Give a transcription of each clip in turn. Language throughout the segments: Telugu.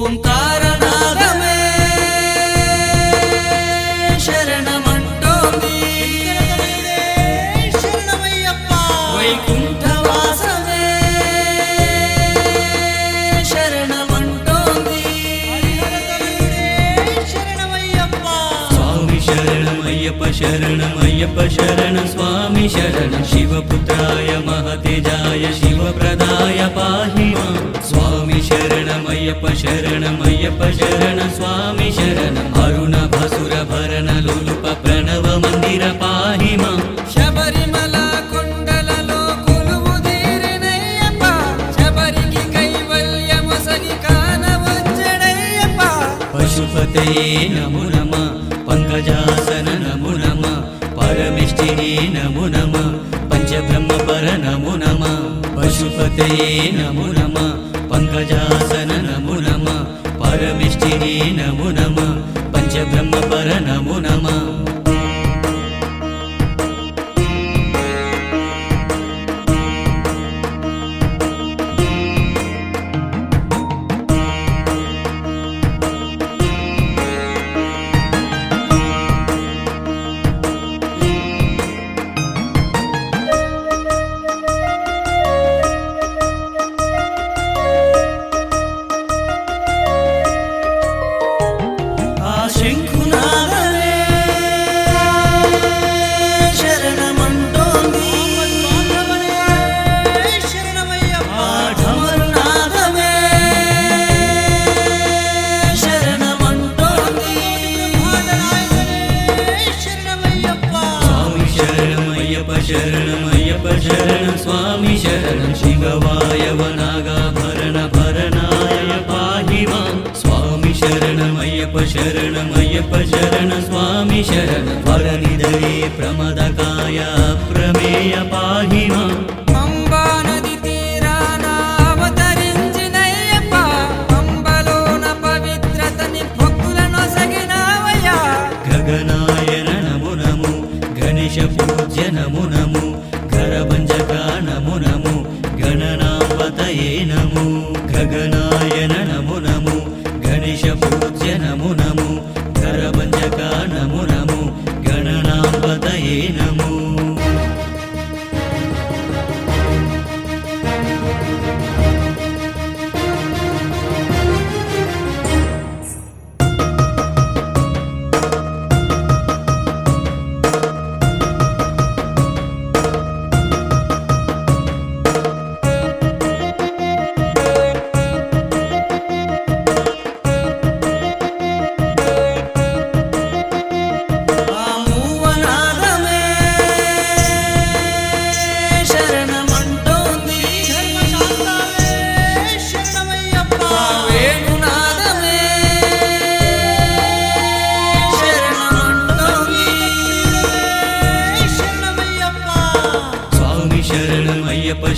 ఓంకారనాదమే శరణమంటోంది శరణమయ్యప్ప వైకుంఠవాసమే శరణమంటోంది శరణమయ్యప్ప స్వామి శరణమయ్యప్ప శరణమయ్యప్ప శరణ స్వామి శరణ శివపుత్రాయ మహతేజాయ శివప్రదాయ పాహి మాం స్వామి శరణమయ్యప్ప శరణమయ్యప్ప శరణ స్వామి శరణ అరుణ భసుర భరణ లోలుప ప్రణవ మందిర పాహి మాం శబరిమల కొండలలో కొలువుదీరినయ్యప్ప శబరికి కైవల్యమొసగి కానవచ్చడయ్యప్ప పశుపతే నమో నమః పంకజాసన నమో నమః పరమిష్ఠినే నమో నమః పంచబ్రహ్మ పర నమో నమః పశుపతే నమో నమః పంకజాసన నమో నమః పరమిష్ఠినే నమో నమః పంచబ్రహ్మ పర నమో నమః శరణమయ్యప్ప శరణ స్వామి శరణ శివవాయవనాగాభరణ భరణాయ పాహి మాం స్వామి శరణమయ్యప్ప శరణమయ్యప్ప శరణ స్వామి శరణ వరనిధయే ప్రమదకాయ ప్రమేయ పాహి మాం పంబా నది తీరాన అవతరించినయ్యప్ప పంబలోన పవిత్రతని భక్తులను సగినావయ్యా గగనాయన నమో నమో గణేశ పూజ్య నమో నమో ఘరభంజక నమో నమో గణనాపతయే నమో గగనాయన నమో నమో గణేశ పూజ్య నమో నమో ఘరభంజక నమో నమో గణనాపతయే నమో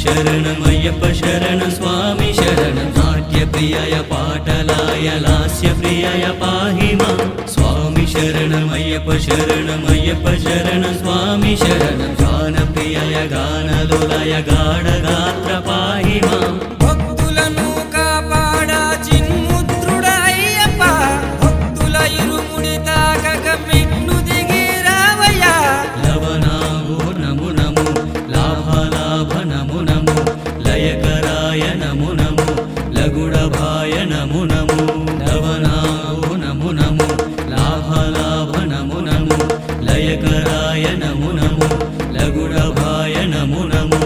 శరణమయ్యప్ప శరణ స్వామి శరణ నాట్య ప్రియాయ పాటలాయ లాస్య ప్రియాయ పాహి మాం స్వామి శరణమయ్యప్ప శరణమయ్యప్ప శరణ స్వామి శరణ గాన ప్రియాయ గానలోలాయ గాఢ గాత్ర పాహి మాం భక్తులను కాపాడా చిన్ముద్రుడ అయ్యప్ప భక్తుల ఇరుముడి తాకక మెట్లు దిగి రావయ్యా లవనాభో నమో నమో లాభ నమో నమో లయకరాయ నమో నమో లగుడభాయ నమో నమో లవనాభో నమో నమో లాభ నమో నమో లయకరాయ నమో నమో లగుడభాయ నమో నమో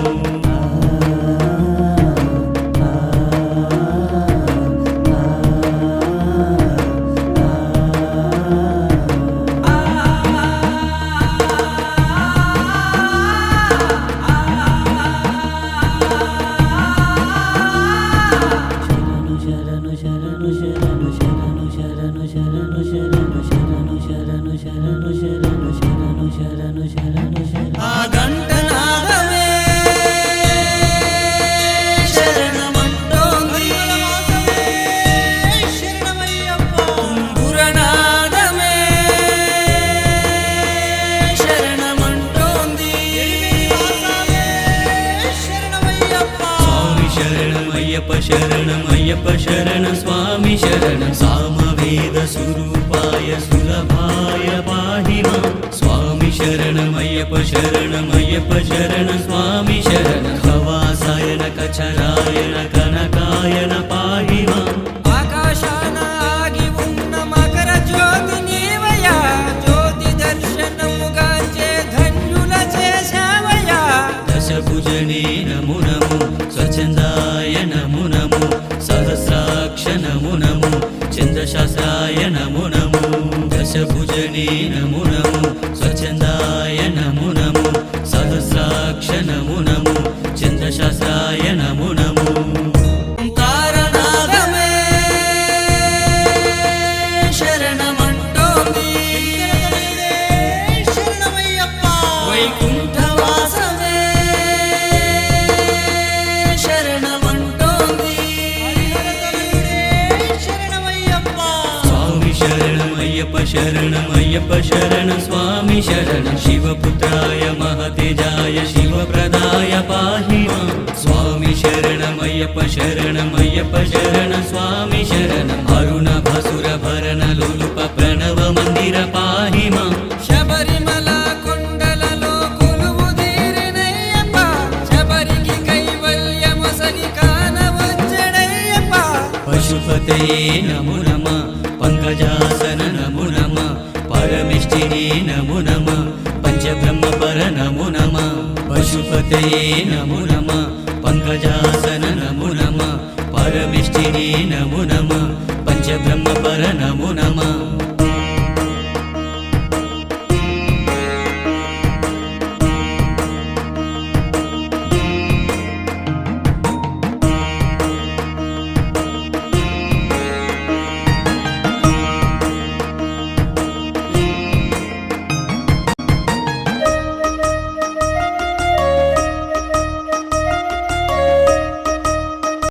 శరణమయ్యప్ప శరణ స్వామి శరణ शरणं सामवेदस्वरूपाय सुलभाय पाहि मां स्वामी शरणमय्यप्प शरणमय्यप्प शरण स्वामी शरण खवासाय न कचराय न कनकाय न पाहि मां ఆకాశాన ఆగి ఉన్న మకర జ్యోతి నీవయ్యా జ్యోతి దర్శనముగాంచే ధన్యుల చేశావయ్యా दशभुजने नमो नमो स्वच्छन्दाय नमो नमो सहस्राक्ष नमो नमो चन्द्रशास्त्राय नमो नमो दशभुजने नमो नमो स्वच्छन्दाय नमो नमो सहस्राक्ष नमो नमो चन्द्रशास्त्राय नमो नमो ఓంకారనాదమే శరణమంటోంది శరణమయ్యప్ప వైకుంఠవాసమే శరణమంటోంది శరణమయ్యప్ప स्वामी शरणमय्यप्प शरणमय्यप्प शरण स्वामी शरण शिवपुत्राय महतेजाय शिवप्रदाय पाहि मां स्वामी शरणमय्यप्प शरणमय्यप्प शरण स्वामी शरण अरुणभसुरभरण लोलुप प्रणव मन्दिर पाहि मां శబరిమల కొండలలో కొలువుదీరినయ్యప్ప శబరికి కైవల్యమొసగి కానవచ్చడయ్యప్ప पशुपतये नमो नमः पंकजासन नमो नमः परमेष्टिने नमो नमः पंचब्रह्मपर नमो नमः पशुपतये नमो नमः पंकजासन नमो नमः परमेष्टिने नमो नमः पंचब्रह्मपर नमो नमः